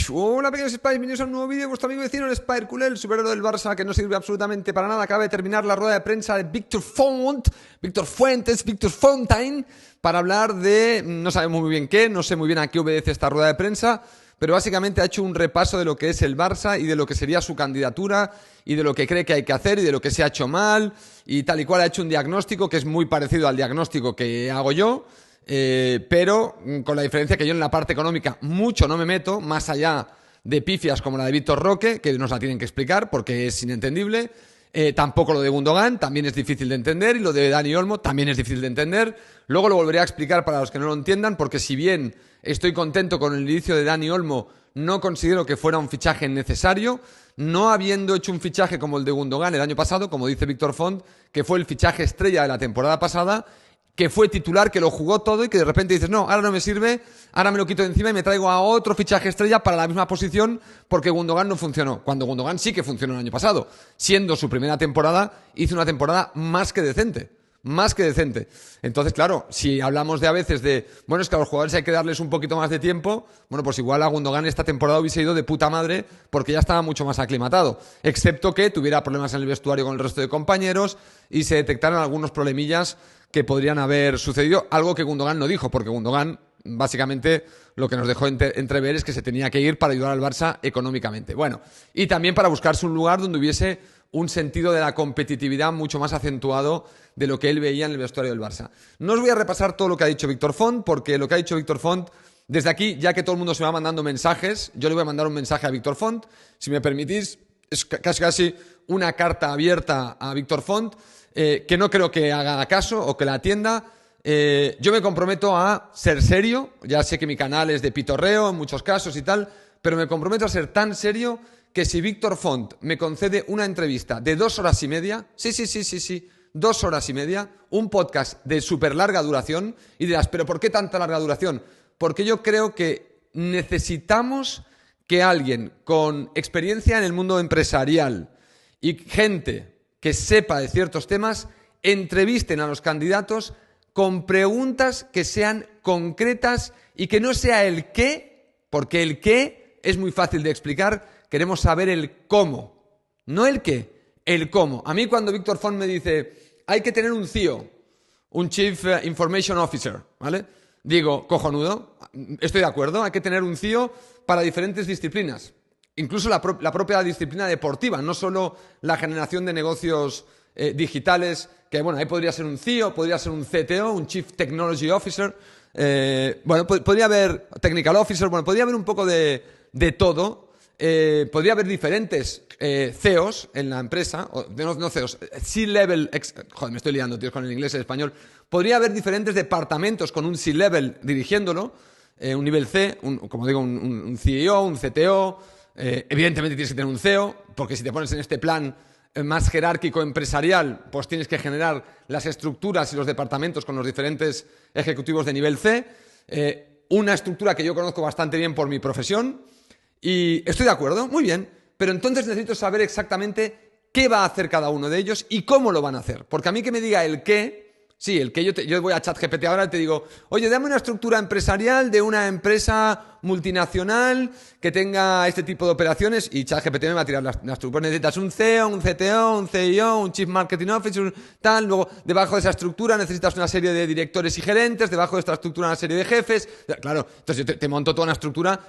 Hola pequeños Spies, bienvenidos a un nuevo vídeo. Vuestro amigo vecino, el Spider Culé, el superhéroe del Barça que no sirve absolutamente para nada. Acaba de terminar la rueda de prensa de Víctor Fontaine, para hablar de, no sabemos muy bien qué, no sé muy bien a qué obedece esta rueda de prensa, pero básicamente ha hecho un repaso de lo que es el Barça y de lo que sería su candidatura y de lo que cree que hay que hacer y de lo que se ha hecho mal y tal y cual. Ha hecho un diagnóstico que es muy parecido al diagnóstico que hago yo. Pero con la diferencia que yo en la parte económica mucho no me meto, más allá de pifias como la de Víctor Roque, que nos la tienen que explicar porque es inentendible. Tampoco lo de Gundogan, también es difícil de entender, y lo de Dani Olmo también es difícil de entender. Luego lo volveré a explicar para los que no lo entiendan, porque si bien estoy contento con el inicio de Dani Olmo, no considero que fuera un fichaje necesario, no habiendo hecho un fichaje como el de Gundogan el año pasado, como dice Víctor Font, que fue el fichaje estrella de la temporada pasada, que fue titular, que lo jugó todo y que de repente dices, no, ahora no me sirve, ahora me lo quito de encima y me traigo a otro fichaje estrella para la misma posición porque Gundogan no funcionó. Cuando Gundogan sí que funcionó el año pasado. Siendo su primera temporada, hizo una temporada más que decente. Más que decente. Entonces, claro, si hablamos de a veces de, bueno, es que a los jugadores hay que darles un poquito más de tiempo, bueno, pues igual a Gundogan esta temporada hubiese ido de puta madre porque ya estaba mucho más aclimatado. Excepto que tuviera problemas en el vestuario con el resto de compañeros y se detectaran algunos problemillas que podrían haber sucedido, algo que Gundogan no dijo, porque Gundogan básicamente lo que nos dejó entrever es que se tenía que ir para ayudar al Barça económicamente. Bueno, y también para buscarse un lugar donde hubiese un sentido de la competitividad mucho más acentuado de lo que él veía en el vestuario del Barça. No os voy a repasar todo lo que ha dicho Víctor Font, porque lo que ha dicho Víctor Font, desde aquí, ya que todo el mundo se va mandando mensajes, yo le voy a mandar un mensaje a Víctor Font, si me permitís, es casi una carta abierta a Víctor Font, que no creo que haga caso o que la atienda. Yo me comprometo a ser serio, ya sé que mi canal es de pitorreo en muchos casos y tal, pero me comprometo a ser tan serio que si Víctor Font me concede una entrevista de 2 horas y media, sí, 2 horas y media, un podcast de súper larga duración, y dirás, ¿pero por qué tanta larga duración? Porque yo creo que necesitamos que alguien con experiencia en el mundo empresarial y gente que sepa de ciertos temas entrevisten a los candidatos con preguntas que sean concretas y que no sea el qué, porque el qué es muy fácil de explicar, queremos saber el cómo, no el qué, el cómo. A mí cuando Víctor Font me dice, hay que tener un CIO, un Chief Information Officer, ¿vale? Digo, cojonudo, estoy de acuerdo, hay que tener un CIO para diferentes disciplinas. Incluso la propia disciplina deportiva, no solo la generación de negocios digitales, que bueno, ahí podría ser un CIO, podría ser un CTO, un Chief Technology Officer, bueno, podría haber Technical Officer, bueno, podría haber un poco de todo, podría haber diferentes CEOs en la empresa, no CEOs, C-Level, joder, me estoy liando, tío, con el inglés y el español, podría haber diferentes departamentos con un C-Level dirigiéndolo, un nivel C, como digo, un CEO, un CTO. Evidentemente tienes que tener un CEO, porque si te pones en este plan más jerárquico empresarial, pues tienes que generar las estructuras y los departamentos con los diferentes ejecutivos de nivel C, una estructura que yo conozco bastante bien por mi profesión, y estoy de acuerdo, muy bien, pero entonces necesito saber exactamente qué va a hacer cada uno de ellos y cómo lo van a hacer, porque a mí que me diga el qué. Sí, el que yo voy a ChatGPT ahora y te digo, oye, dame una estructura empresarial de una empresa multinacional que tenga este tipo de operaciones, y ChatGPT me va a tirar las estructuras. Necesitas un CEO, un CTO, un CIO, un Chief Marketing Officer, tal. Luego, debajo de esa estructura necesitas una serie de directores y gerentes, debajo de esta estructura una serie de jefes. Claro, entonces yo te monto toda una estructura,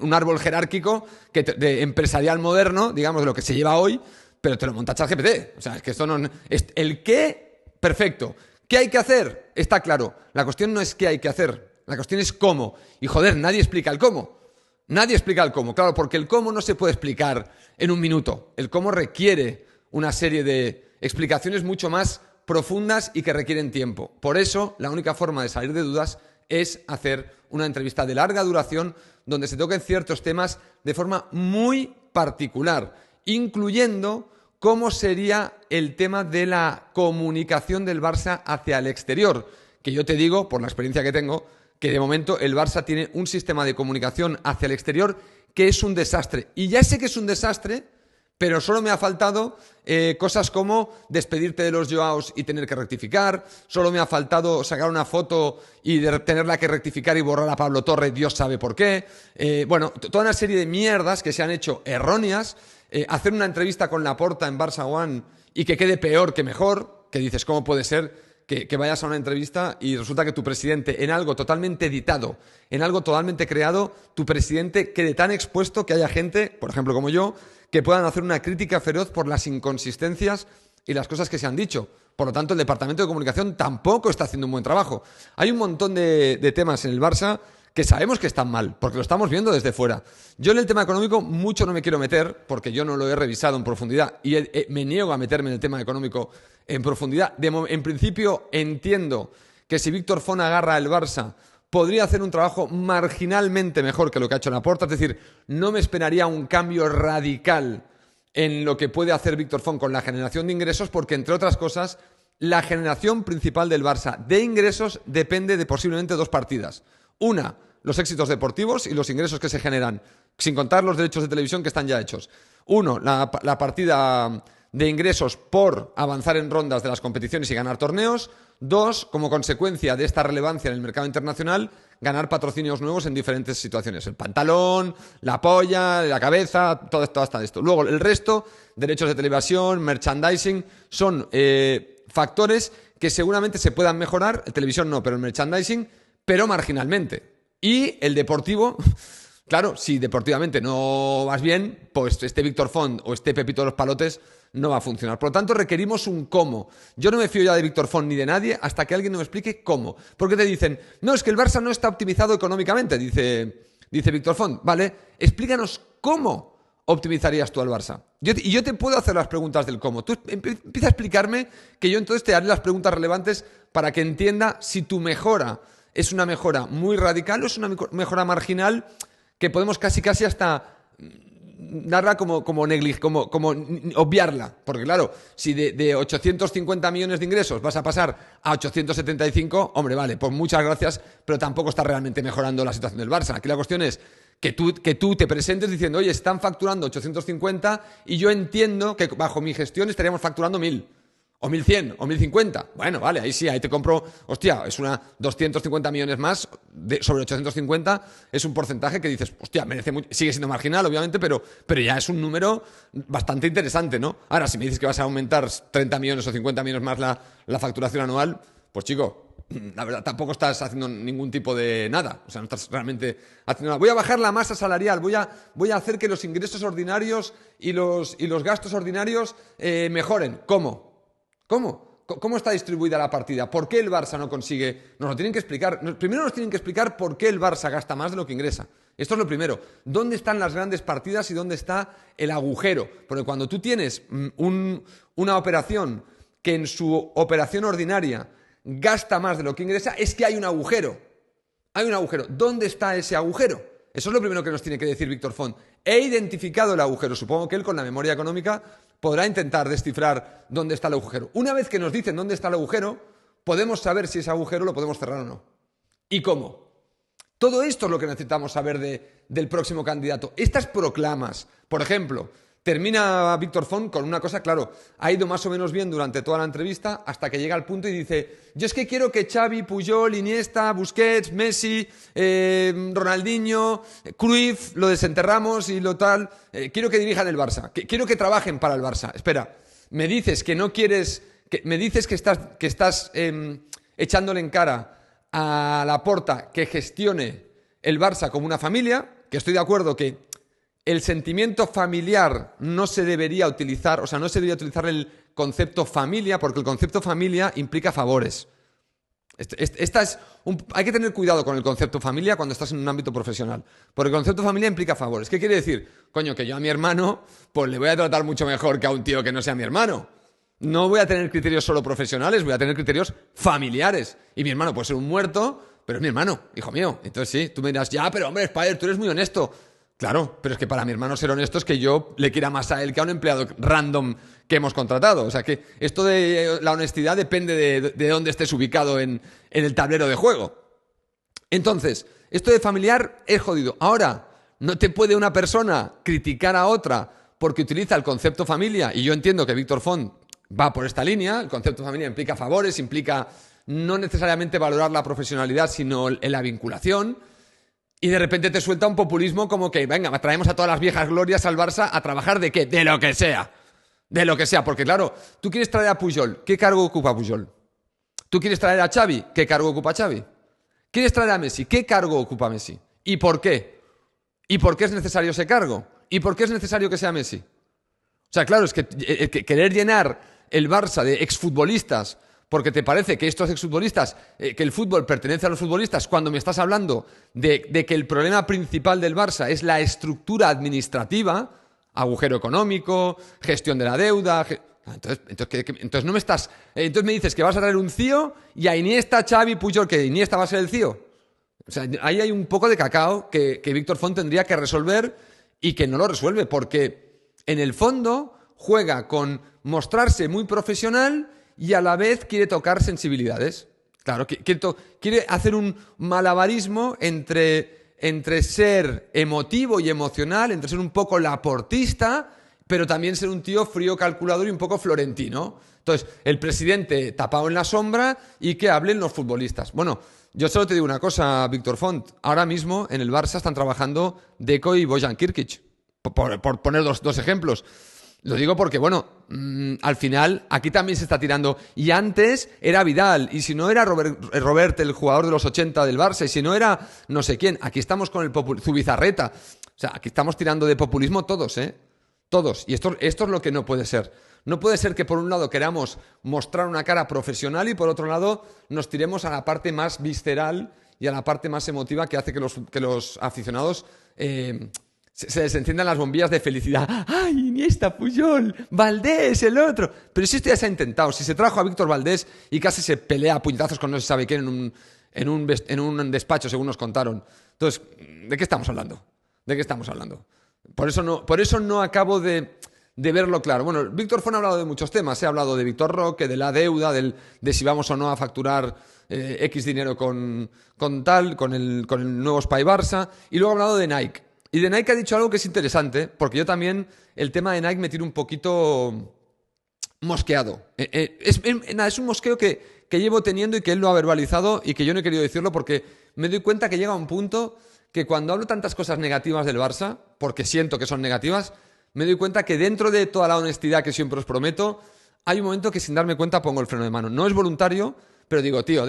un árbol jerárquico de empresarial moderno, digamos, de lo que se lleva hoy, pero te lo monta ChatGPT. O sea, es que esto no es el qué. Perfecto. ¿Qué hay que hacer? Está claro. La cuestión no es qué hay que hacer. La cuestión es cómo. Y joder, nadie explica el cómo. Nadie explica el cómo. Claro, porque el cómo no se puede explicar en un minuto. El cómo requiere una serie de explicaciones mucho más profundas y que requieren tiempo. Por eso, la única forma de salir de dudas es hacer una entrevista de larga duración donde se toquen ciertos temas de forma muy particular, incluyendo cómo sería el tema de la comunicación del Barça hacia el exterior, que yo te digo, por la experiencia que tengo, que de momento el Barça tiene un sistema de comunicación hacia el exterior que es un desastre. Y ya sé que es un desastre, Pero solo me ha faltado cosas como despedirte de los Joaos y tener que rectificar. Solo me ha faltado sacar una foto y tenerla que rectificar y borrar a Pablo Torre, Dios sabe por qué. Bueno, toda una serie de mierdas que se han hecho erróneas. Hacer una entrevista con Laporta en Barça One y que quede peor que mejor. Que dices, ¿cómo puede ser que vayas a una entrevista y resulta que tu presidente, en algo totalmente editado, en algo totalmente creado, tu presidente quede tan expuesto que haya gente, por ejemplo como yo, que puedan hacer una crítica feroz por las inconsistencias y las cosas que se han dicho? Por lo tanto, el Departamento de Comunicación tampoco está haciendo un buen trabajo. Hay un montón de temas en el Barça que sabemos que están mal, porque lo estamos viendo desde fuera. Yo en el tema económico mucho no me quiero meter, porque yo no lo he revisado en profundidad y me niego a meterme en el tema económico en profundidad. En principio entiendo que si Víctor Font agarra el Barça, podría hacer un trabajo marginalmente mejor que lo que ha hecho Laporta. Es decir, no me esperaría un cambio radical en lo que puede hacer Víctor Font con la generación de ingresos, porque entre otras cosas, la generación principal del Barça de ingresos depende de posiblemente dos partidas. Una, los éxitos deportivos y los ingresos que se generan, sin contar los derechos de televisión que están ya hechos. Uno, la partida de ingresos por avanzar en rondas de las competiciones y ganar torneos. Dos, como consecuencia de esta relevancia en el mercado internacional, ganar patrocinios nuevos en diferentes situaciones. El pantalón, la polla, la cabeza, todo esto hasta esto. Luego, el resto, derechos de televisión, merchandising, son factores que seguramente se puedan mejorar. El televisión no, pero el merchandising, pero marginalmente. Y el deportivo, claro, si deportivamente no vas bien, pues este Víctor Font o este Pepito de los Palotes no va a funcionar. Por lo tanto, requerimos un cómo. Yo no me fío ya de Víctor Font ni de nadie hasta que alguien me explique cómo. Porque te dicen, no, es que el Barça no está optimizado económicamente, dice Víctor Font. Vale, explícanos cómo optimizarías tú al Barça. Y yo te puedo hacer las preguntas del cómo. Tú empieza a explicarme que yo entonces te haré las preguntas relevantes para que entienda si tu mejora es una mejora muy radical o es una mejora marginal que podemos casi hasta darla como obviarla. Porque claro, si de 850 millones de ingresos vas a pasar a 875, hombre, vale, pues muchas gracias, pero tampoco está realmente mejorando la situación del Barça. Aquí la cuestión es que tú te presentes diciendo, oye, están facturando 850 y yo entiendo que bajo mi gestión estaríamos facturando 1000. O 1100, o 1050. Bueno, vale, ahí sí, ahí te compro. Hostia, es una 250 millones más sobre 850. Es un porcentaje que dices, hostia, merece mucho. Sigue siendo marginal, obviamente, pero ya es un número bastante interesante, ¿no? Ahora, si me dices que vas a aumentar 30 millones o 50 millones más la facturación anual, pues chico, la verdad, tampoco estás haciendo ningún tipo de nada. O sea, no estás realmente haciendo nada. Voy a bajar la masa salarial, voy a hacer que los ingresos ordinarios y los gastos ordinarios mejoren. ¿Cómo? ¿Cómo está distribuida la partida? ¿Por qué el Barça no consigue? Nos lo tienen que explicar. Primero nos tienen que explicar por qué el Barça gasta más de lo que ingresa. Esto es lo primero. ¿Dónde están las grandes partidas y dónde está el agujero? Porque cuando tú tienes una operación que en su operación ordinaria gasta más de lo que ingresa, es que hay un agujero. Hay un agujero. ¿Dónde está ese agujero? Eso es lo primero que nos tiene que decir Víctor Font. He identificado el agujero. Supongo que él, con la memoria económica, podrá intentar descifrar dónde está el agujero. Una vez que nos dicen dónde está el agujero, podemos saber si ese agujero lo podemos cerrar o no. ¿Y cómo? Todo esto es lo que necesitamos saber del próximo candidato. Estas proclamas, por ejemplo, termina Víctor Font con una cosa, claro, ha ido más o menos bien durante toda la entrevista hasta que llega al punto y dice, yo es que quiero que Xavi, Puyol, Iniesta, Busquets, Messi, Ronaldinho, Cruyff, lo desenterramos y lo tal, quiero que dirijan el Barça, quiero que trabajen para el Barça. Espera, me dices que no quieres, me dices que estás echándole en cara a Laporta que gestione el Barça como una familia, que estoy de acuerdo que el sentimiento familiar no se debería utilizar, o sea, no se debería utilizar el concepto familia, porque el concepto familia implica favores. Hay que tener cuidado con el concepto familia cuando estás en un ámbito profesional, porque el concepto familia implica favores. ¿Qué quiere decir? Coño, que yo a mi hermano pues le voy a tratar mucho mejor que a un tío que no sea mi hermano. No voy a tener criterios solo profesionales, voy a tener criterios familiares. Y mi hermano puede ser un muerto, pero es mi hermano, hijo mío. Entonces sí, tú me dirás, ya, pero hombre, Spider, tú eres muy honesto. Claro, pero es que para mi hermano ser honesto es que yo le quiera más a él que a un empleado random que hemos contratado. O sea que esto de la honestidad depende de dónde estés ubicado en el tablero de juego. Entonces, esto de familiar es jodido. Ahora, no te puede una persona criticar a otra porque utiliza el concepto familia, y yo entiendo que Víctor Font va por esta línea. El concepto familia implica favores, implica no necesariamente valorar la profesionalidad, sino la vinculación. Y de repente te suelta un populismo como que, venga, traemos a todas las viejas glorias al Barça a trabajar ¿de qué? De lo que sea. De lo que sea. Porque claro, tú quieres traer a Puyol. ¿Qué cargo ocupa Puyol? ¿Tú quieres traer a Xavi? ¿Qué cargo ocupa Xavi? ¿Quieres traer a Messi? ¿Qué cargo ocupa Messi? ¿Y por qué? ¿Y por qué es necesario ese cargo? ¿Y por qué es necesario que sea Messi? O sea, claro, es que querer llenar el Barça de exfutbolistas porque te parece que estos exfutbolistas, que el fútbol pertenece a los futbolistas, cuando me estás hablando de que el problema principal del Barça es la estructura administrativa, agujero económico, gestión de la deuda. Entonces no me estás. Entonces me dices que vas a traer un CIO y a Iniesta, Xavi, Puyol, que Iniesta va a ser el CIO. O sea, ahí hay un poco de cacao que Víctor Font tendría que resolver y que no lo resuelve, porque en el fondo juega con mostrarse muy profesional y a la vez quiere tocar sensibilidades. Claro, quiere hacer un malabarismo entre ser emotivo y emocional, entre ser un poco laportista, pero también ser un tío frío, calculador y un poco florentino. Entonces, el presidente tapado en la sombra y que hablen los futbolistas. Bueno, yo solo te digo una cosa, Víctor Font. Ahora mismo en el Barça están trabajando Deco y Bojan Kirkic, por poner dos ejemplos. Lo digo porque, bueno, al final aquí también se está tirando. Y antes era Vidal, y si no era Robert, el jugador de los 80 del Barça, y si no era no sé quién, aquí estamos con el Zubizarreta. O sea, aquí estamos tirando de populismo todos, ¿eh? Todos. Y esto es lo que no puede ser. No puede ser que por un lado queramos mostrar una cara profesional y por otro lado nos tiremos a la parte más visceral y a la parte más emotiva que hace que los aficionados se les enciendan las bombillas de felicidad. ¡Ay, Iniesta, Puyol, Valdés, el otro! Pero si esto ya se ha intentado. Si se trajo a Víctor Valdés y casi se pelea a puñetazos con no se sabe quién en un despacho, según nos contaron. Entonces, ¿de qué estamos hablando? ¿De qué estamos hablando? Por eso no acabo de verlo claro. Bueno, Víctor Font ha hablado de muchos temas. Ha hablado de Vitor Roque, de la deuda, de si vamos o no a facturar X dinero con el nuevo Spy Barça. Y luego ha hablado de Nike. Y de Nike ha dicho algo que es interesante, porque yo también el tema de Nike me tiene un poquito mosqueado. Es un mosqueo que llevo teniendo y que él lo ha verbalizado y que yo no he querido decirlo porque me doy cuenta que llega un punto que cuando hablo tantas cosas negativas del Barça, porque siento que son negativas, me doy cuenta que dentro de toda la honestidad que siempre os prometo, hay un momento que sin darme cuenta pongo el freno de mano. No es voluntario, pero digo, tío,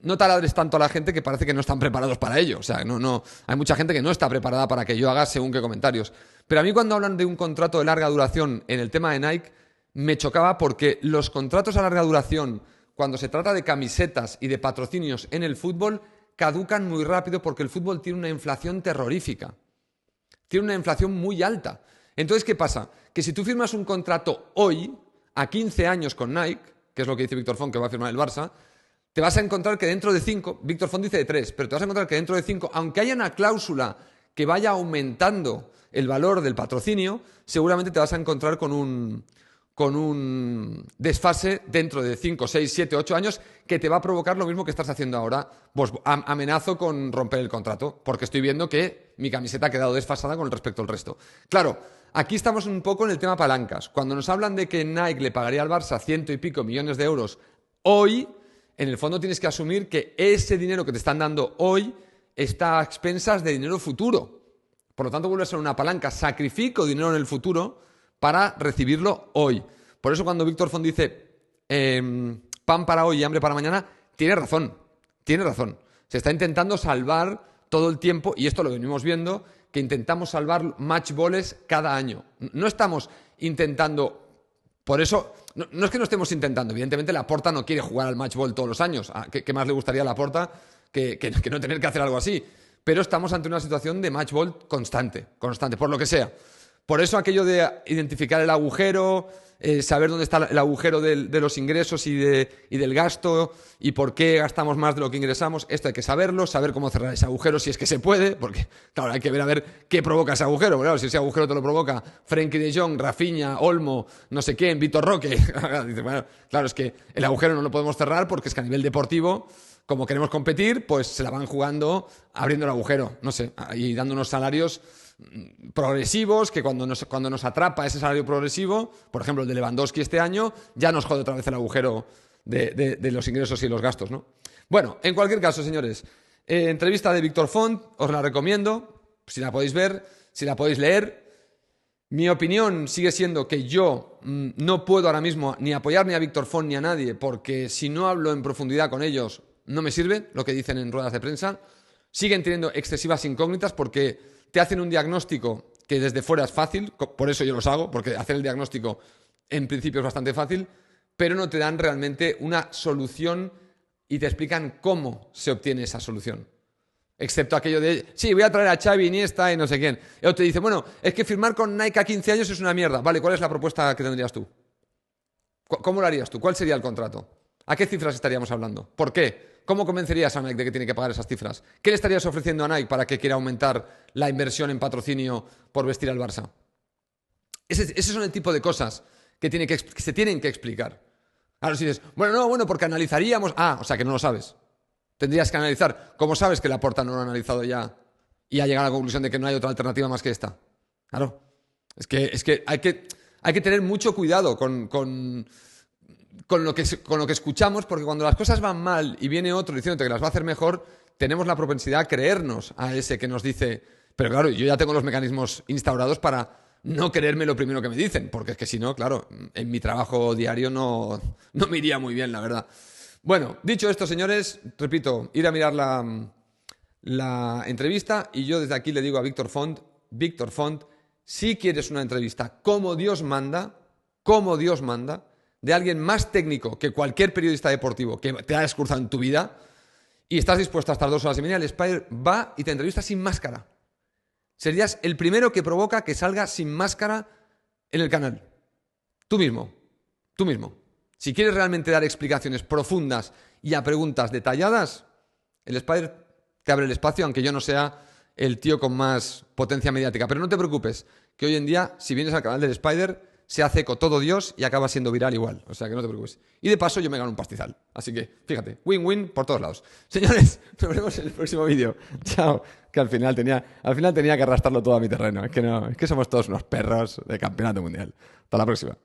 no taladres tanto a la gente que parece que no están preparados para ello. O sea, hay mucha gente que no está preparada para que yo haga según qué comentarios. Pero a mí cuando hablan de un contrato de larga duración en el tema de Nike, me chocaba porque los contratos a larga duración, cuando se trata de camisetas y de patrocinios en el fútbol, caducan muy rápido porque el fútbol tiene una inflación terrorífica. Tiene una inflación muy alta. Entonces, ¿qué pasa? Que si tú firmas un contrato hoy, a 15 años con Nike, que es lo que dice Víctor Font que va a firmar el Barça, te vas a encontrar que dentro de 5, Víctor Font dice de 3, pero te vas a encontrar que dentro de 5, aunque haya una cláusula que vaya aumentando el valor del patrocinio, seguramente te vas a encontrar con un desfase dentro de 5, 6, 7, 8 años que te va a provocar lo mismo que estás haciendo ahora. Pues amenazo con romper el contrato, porque estoy viendo que mi camiseta ha quedado desfasada con respecto al resto. Claro, aquí estamos un poco en el tema palancas. Cuando nos hablan de que Nike le pagaría al Barça 100 y pico millones de euros hoy, en el fondo tienes que asumir que ese dinero que te están dando hoy está a expensas de dinero futuro. Por lo tanto, vuelve a ser una palanca. Sacrifico dinero en el futuro para recibirlo hoy. Por eso cuando Víctor Font dice pan para hoy y hambre para mañana, tiene razón. Tiene razón. Se está intentando salvar todo el tiempo, y esto lo venimos viendo, que intentamos salvar match balls cada año. No estamos intentando... Por eso, no es que no estemos intentando. Evidentemente, Laporta no quiere jugar al match ball todos los años. ¿Qué más le gustaría a Laporta que no tener que hacer algo así? Pero estamos ante una situación de match ball constante, por lo que sea. Por eso aquello de identificar el agujero, saber dónde está el agujero de los ingresos y del gasto y por qué gastamos más de lo que ingresamos, esto hay que saberlo, saber cómo cerrar ese agujero si es que se puede, porque claro, hay que ver a ver qué provoca ese agujero. Claro, si ese agujero te lo provoca Frenkie de Jong, Rafinha, Olmo, no sé quién, Vitor Roque, bueno, claro, es que el agujero no lo podemos cerrar porque es que a nivel deportivo como queremos competir, pues se la van jugando abriendo el agujero, no sé, y dando unos salarios progresivos, que cuando nos atrapa ese salario progresivo, por ejemplo el de Lewandowski este año, ya nos jode otra vez el agujero de los ingresos y los gastos, ¿no? Bueno, en cualquier caso, señores, entrevista de Víctor Font, os la recomiendo, si la podéis ver, si la podéis leer. Mi opinión sigue siendo que yo no puedo ahora mismo ni apoyar ni a Víctor Font ni a nadie, porque si no hablo en profundidad con ellos, no me sirve lo que dicen en ruedas de prensa. Siguen teniendo excesivas incógnitas porque te hacen un diagnóstico que desde fuera es fácil, por eso yo los hago, porque hacer el diagnóstico en principio es bastante fácil, pero no te dan realmente una solución y te explican cómo se obtiene esa solución. Excepto aquello de, sí, voy a traer a Xavi, Iniesta y no sé quién. Y otro te dice, bueno, es que firmar con Nike a 15 años es una mierda. Vale, ¿cuál es la propuesta que tendrías tú? ¿Cómo lo harías tú? ¿Cuál sería el contrato? ¿A qué cifras estaríamos hablando? ¿Por qué? ¿Cómo convencerías a Nike de que tiene que pagar esas cifras? ¿Qué le estarías ofreciendo a Nike para que quiera aumentar la inversión en patrocinio por vestir al Barça? Esos son el tipo de cosas que se tienen que explicar. Ahora si dices, bueno, porque analizaríamos... Ah, o sea que no lo sabes. Tendrías que analizar. ¿Cómo sabes que Laporta no lo ha analizado ya y ha llegado a la conclusión de que no hay otra alternativa más que esta? Claro. Es que hay que tener mucho cuidado con lo que escuchamos, porque cuando las cosas van mal y viene otro diciéndote que las va a hacer mejor, tenemos la propensidad a creernos a ese que nos dice... Pero claro, yo ya tengo los mecanismos instaurados para no creerme lo primero que me dicen, porque es que si no, claro, en mi trabajo diario no me iría muy bien, la verdad. Bueno, dicho esto, señores, repito, ir a mirar la entrevista y yo desde aquí le digo a Víctor Font, si quieres una entrevista como Dios manda, de alguien más técnico que cualquier periodista deportivo que te hayas cruzado en tu vida y estás dispuesto a estar 2 horas y media, el Spider va y te entrevista sin máscara. Serías el primero que provoca que salga sin máscara en el canal. Tú mismo. Si quieres realmente dar explicaciones profundas y a preguntas detalladas, el Spider te abre el espacio, aunque yo no sea el tío con más potencia mediática. Pero no te preocupes, que hoy en día, si vienes al canal del Spider, se hace eco todo Dios y acaba siendo viral igual. O sea que no te preocupes. Y de paso yo me gano un pastizal. Así que, fíjate, win-win por todos lados. Señores, nos vemos en el próximo vídeo. Chao. Que al final tenía que arrastrarlo todo a mi terreno. Es que somos todos unos perros de campeonato mundial. Hasta la próxima.